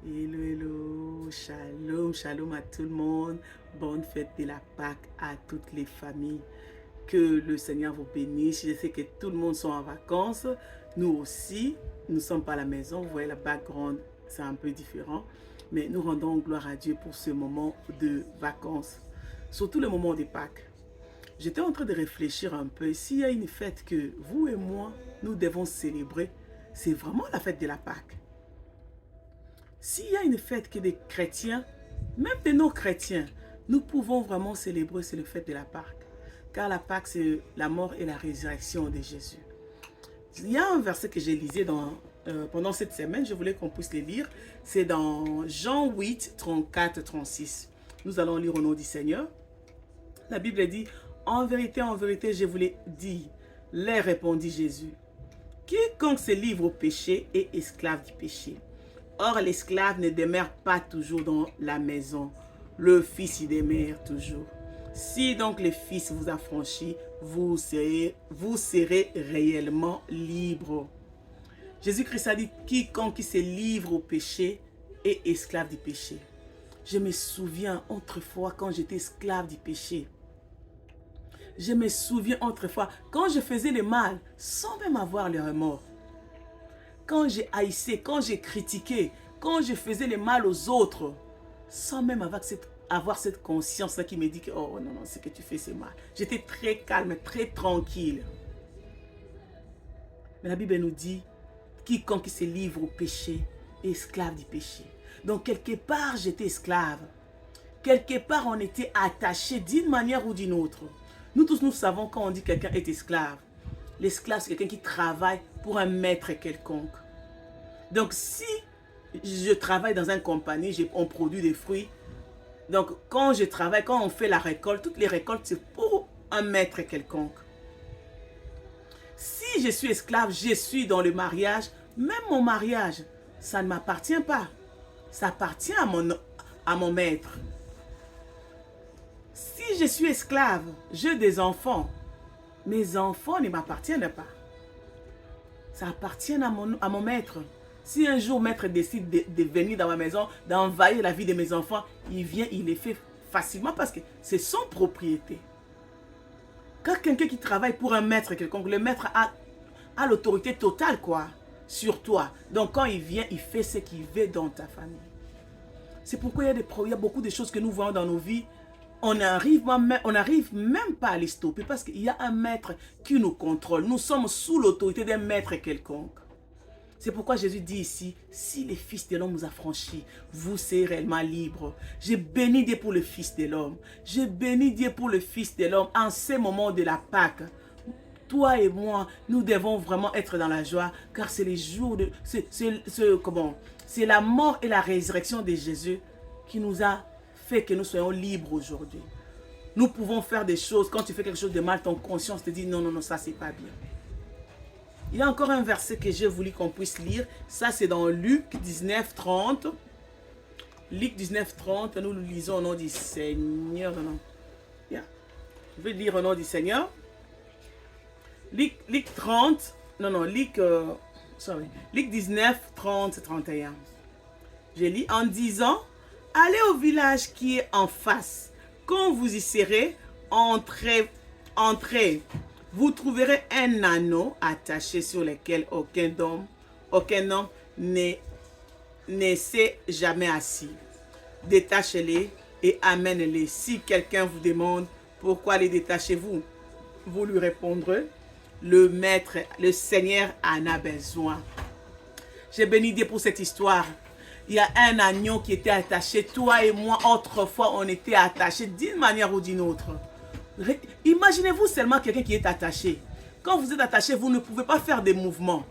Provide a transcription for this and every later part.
Hello, hello, shalom, shalom à tout le monde. Bonne fête de la Pâque à toutes les familles. Que le Seigneur vous bénisse. Je sais que tout le monde sont en vacances. Nous aussi, nous ne sommes pas à la maison. Vous voyez, la background, c'est un peu différent. Mais nous rendons gloire à Dieu pour ce moment de vacances. Surtout le moment de Pâques. J'étais en train de réfléchir un peu. S'il y a une fête que vous et moi, nous devons célébrer, c'est vraiment la fête de la Pâque. S'il y a une fête que des chrétiens, même de nos chrétiens, nous pouvons vraiment célébrer, c'est le fête de la Pâque. Car la Pâque, c'est la mort et la résurrection de Jésus. Il y a un verset que j'ai lisé pendant cette semaine, je voulais qu'on puisse le lire. C'est dans Jean 8, 34, 36. Nous allons lire au nom du Seigneur. La Bible dit, en vérité, je vous l'ai dit, leur répondit Jésus. Quiconque se livre au péché est esclave du péché. Or, l'esclave ne demeure pas toujours dans la maison. Le Fils y demeure toujours. Si donc le Fils vous affranchit, vous serez réellement libre. Jésus-Christ a dit, quiconque se livre au péché est esclave du péché. Je me souviens autrefois quand j'étais esclave du péché. Je me souviens autrefois quand je faisais le mal sans même avoir le remords. Quand j'ai haïssé, quand j'ai critiqué, quand je faisais le mal aux autres, sans même avoir cette conscience-là qui me dit que, oh non, non, ce que tu fais, c'est mal. J'étais très calme, très tranquille. Mais la Bible nous dit, quiconque se livre au péché est esclave du péché. Donc, quelque part, j'étais esclave. Quelque part, on était attaché d'une manière ou d'une autre. Nous tous, nous savons quand on dit quelqu'un est esclave. L'esclave, c'est quelqu'un qui travaille pour un maître quelconque. Donc, si je travaille dans une compagnie, on produit des fruits. Donc, quand je travaille, quand on fait la récolte, toutes les récoltes, c'est pour un maître quelconque. Si je suis esclave, je suis dans le mariage, même mon mariage, ça ne m'appartient pas. Ça appartient à mon maître. Si je suis esclave, j'ai des enfants. Mes enfants ne m'appartiennent pas. Ça appartient à mon maître. Si un jour maître décide de venir dans ma maison, d'envahir la vie de mes enfants, il vient, il les fait facilement parce que c'est son propriété. Quand quelqu'un qui travaille pour un maître quelconque, le maître a l'autorité totale quoi, sur toi. Donc quand il vient, il fait ce qu'il veut dans ta famille. C'est pourquoi il y a beaucoup de choses que nous voyons dans nos vies. On n'arrive même pas à les stopper parce qu'il y a un maître qui nous contrôle. Nous sommes sous l'autorité d'un maître quelconque. C'est pourquoi Jésus dit ici, si le Fils de l'homme nous a franchis, vous serez réellement libres. Je bénis Dieu pour le Fils de l'homme. Je bénis Dieu pour le Fils de l'homme en ces moments de la Pâque. Toi et moi, nous devons vraiment être dans la joie car c'est les jours de... C'est la mort et la résurrection de Jésus qui nous a fait que nous soyons libres aujourd'hui. Nous pouvons faire des choses, quand tu fais quelque chose de mal, ton conscience te dit non, non, non, ça c'est pas bien. Il y a encore un verset que j'ai voulu qu'on puisse lire. Ça, c'est dans Luc 19, 30. Luc 19, 30. Nous le lisons au nom du Seigneur. Non, non. Yeah. Je vais lire au nom du Seigneur. Luc 30. Non, non. Luc 19, 30, 31. Je lis en disant, allez au village qui est en face. Quand vous y serez, entrez. Vous trouverez un anneau attaché sur lequel aucun homme ne s'est jamais assis. Détachez-les et amène-les. Si quelqu'un vous demande pourquoi les détachez-vous, vous lui répondrez, le maître, le Seigneur en a besoin. J'ai béni Dieu pour cette histoire. Il y a un agneau qui était attaché. Toi et moi, autrefois, on était attachés d'une manière ou d'une autre. Imaginez-vous seulement quelqu'un qui est attaché. Quand vous êtes attaché, vous ne pouvez pas faire des mouvements.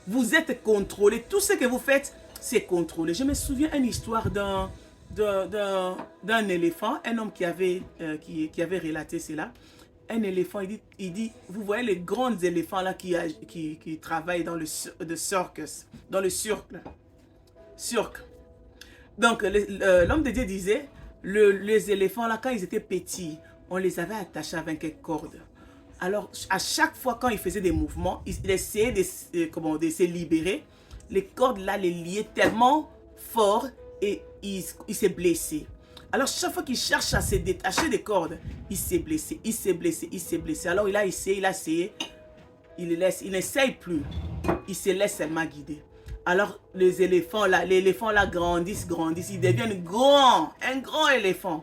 Vous êtes contrôlé. Tout ce que vous faites, c'est contrôlé. Je me souviens d'une histoire d'un éléphant, un homme qui avait relaté cela. Un éléphant, il dit, vous voyez les grands éléphants là qui travaillent dans le circus, dans le cirque. Donc l'homme de Dieu disait, les éléphants là, quand ils étaient petits, on les avait attachés avec une corde. Alors, à chaque fois quand ils faisaient des mouvements, ils essayaient de se libérer. Les cordes là les liaient tellement fort et il s'est blessé. Alors chaque fois qu'il cherche à se détacher des cordes, il s'est blessé, il s'est blessé, il s'est blessé. Alors il a essayé, il n'essaye plus, il se laisse seulement guider. Alors les éléphants là grandissent, ils deviennent grands, un grand éléphant.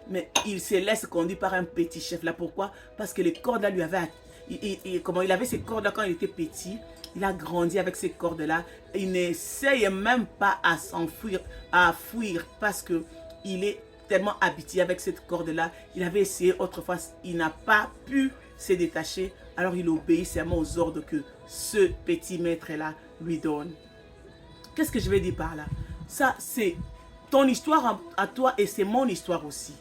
Mais il se laisse conduire par un petit chef là. Pourquoi? Parce que les cordes là lui avaient... il avait ces cordes là quand il était petit. Il a grandi avec ces cordes là. Il n'essaye même pas à s'enfuir, à fuir parce que il est tellement habitué avec cette corde là. Il avait essayé autrefois, il n'a pas pu se détacher. Alors il obéit seulement aux ordres que ce petit maître là lui donne. Qu'est-ce que je vais dire par là? Ça c'est ton histoire à toi et c'est mon histoire aussi.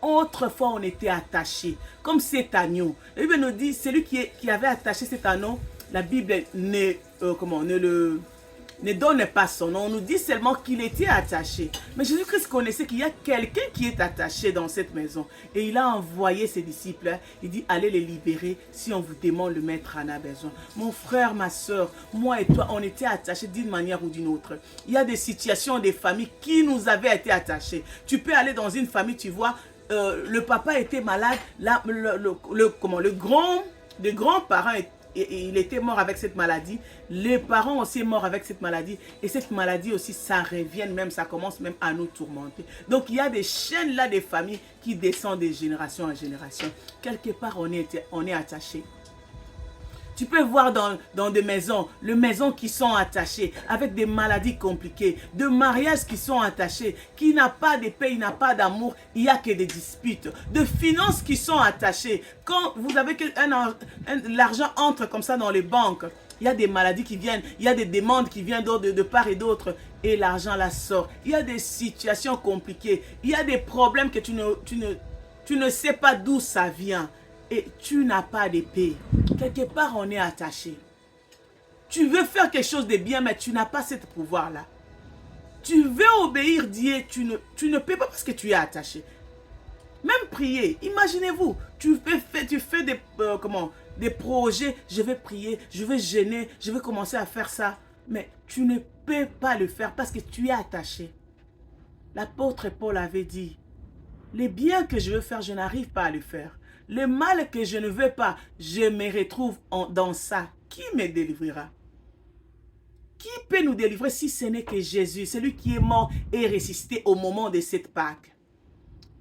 Autrefois, on était attachés, comme cet agneau. La Bible nous dit, celui qui avait attaché cet agneau, la Bible ne donne pas son nom. On nous dit seulement qu'il était attaché. Mais Jésus-Christ connaissait qu'il y a quelqu'un qui est attaché dans cette maison. Et il a envoyé ses disciples. Il dit, allez les libérer si on vous demande le maître en a besoin. Mon frère, ma soeur, moi et toi, on était attachés d'une manière ou d'une autre. Il y a des situations, des familles qui nous avaient été attachées. Tu peux aller dans une famille, tu vois, le papa était malade, là, les grands-parents, il était mort avec cette maladie, les parents aussi sont morts avec cette maladie, et cette maladie aussi, ça revient même, ça commence même à nous tourmenter. Donc il y a des chaînes là, des familles qui descendent de génération en génération. Quelque part, on est attaché. Tu peux voir dans des maisons, les maisons qui sont attachées, avec des maladies compliquées, de mariages qui sont attachés, qui n'a pas de paix, il n'a pas d'amour, il n'y a que des disputes, de finances qui sont attachées. Quand vous avez l'argent entre comme ça dans les banques, il y a des maladies qui viennent, il y a des demandes qui viennent de part et d'autre, et l'argent la sort. Il y a des situations compliquées, il y a des problèmes que tu ne sais pas d'où ça vient. Et tu n'as pas de paix. Quelque part, on est attaché. Tu veux faire quelque chose de bien, mais tu n'as pas ce pouvoir-là. Tu veux obéir Dieu, tu ne peux pas parce que tu es attaché. Même prier, imaginez-vous, tu fais des projets, je vais prier, je vais jeûner, je vais commencer à faire ça. Mais tu ne peux pas le faire parce que tu es attaché. L'apôtre Paul avait dit, les biens que je veux faire, je n'arrive pas à le faire. Le mal que je ne veux pas, je me retrouve dans ça. Qui me délivrera? Qui peut nous délivrer si ce n'est que Jésus, celui qui est mort et ressuscité au moment de cette Pâque?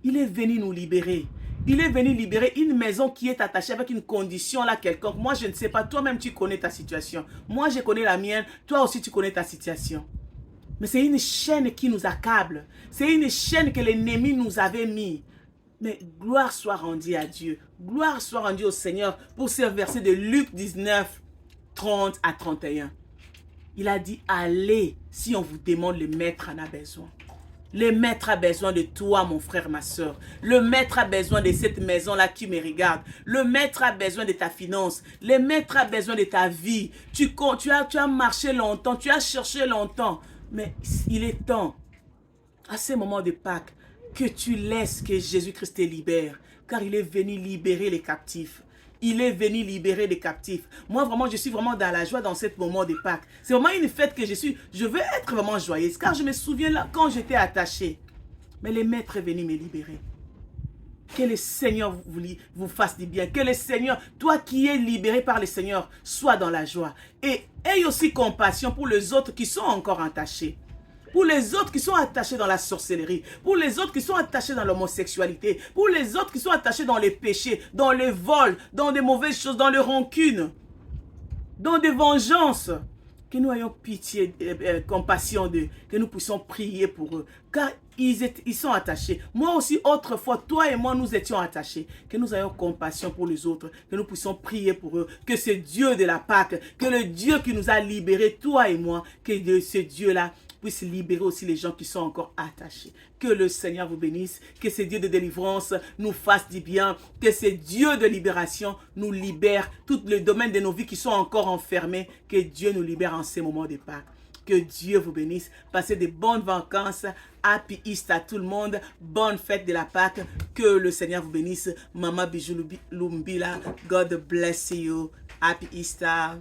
Il est venu nous libérer. Il est venu libérer une maison qui est attachée avec une condition là quelconque. Moi, je ne sais pas. Toi-même, tu connais ta situation. Moi, je connais la mienne. Toi aussi, tu connais ta situation. Mais c'est une chaîne qui nous accable. C'est une chaîne que l'ennemi nous avait mis. Mais gloire soit rendue à Dieu. Gloire soit rendue au Seigneur pour ce verset de Luc 19, 30 à 31. Il a dit, allez si on vous demande, le maître en a besoin. Le maître a besoin de toi, mon frère, ma soeur. Le maître a besoin de cette maison-là qui me regarde. Le maître a besoin de ta finance. Le maître a besoin de ta vie. Tu as marché longtemps, tu as cherché longtemps. Mais il est temps, à ce moment de Pâques, que tu laisses que Jésus-Christ te libère. Car il est venu libérer les captifs. Il est venu libérer les captifs. Moi, vraiment, je suis vraiment dans la joie dans ce moment de Pâques. C'est vraiment une fête que je veux être vraiment joyeuse. Car je me souviens là, quand j'étais attachée. Mais le maître est venu me libérer. Que le Seigneur vous fasse du bien. Que le Seigneur, toi qui es libéré par le Seigneur, sois dans la joie. Et aie aussi compassion pour les autres qui sont encore attachés. Pour les autres qui sont attachés dans la sorcellerie, pour les autres qui sont attachés dans l'homosexualité, pour les autres qui sont attachés dans les péchés, dans les vols, dans des mauvaises choses, dans les rancunes, dans des vengeances. Que nous ayons pitié, compassion d'eux, que nous puissions prier pour eux, car ils sont attachés. Moi aussi, autrefois, toi et moi, nous étions attachés. Que nous ayons compassion pour les autres, que nous puissions prier pour eux, que ce Dieu de la Pâque, que le Dieu qui nous a libérés, toi et moi, que ce Dieu-là puisse libérer aussi les gens qui sont encore attachés. Que le Seigneur vous bénisse, que ce Dieu de délivrance nous fasse du bien, que ce Dieu de libération nous libère, tous les domaines de nos vies qui sont encore enfermés, que Dieu nous libère en ces moments de Pâques. Que Dieu vous bénisse, passez de bonnes vacances, Happy Easter à tout le monde, bonne fête de la Pâque, que le Seigneur vous bénisse, Maman Bijou Lumbila, God bless you, Happy Easter.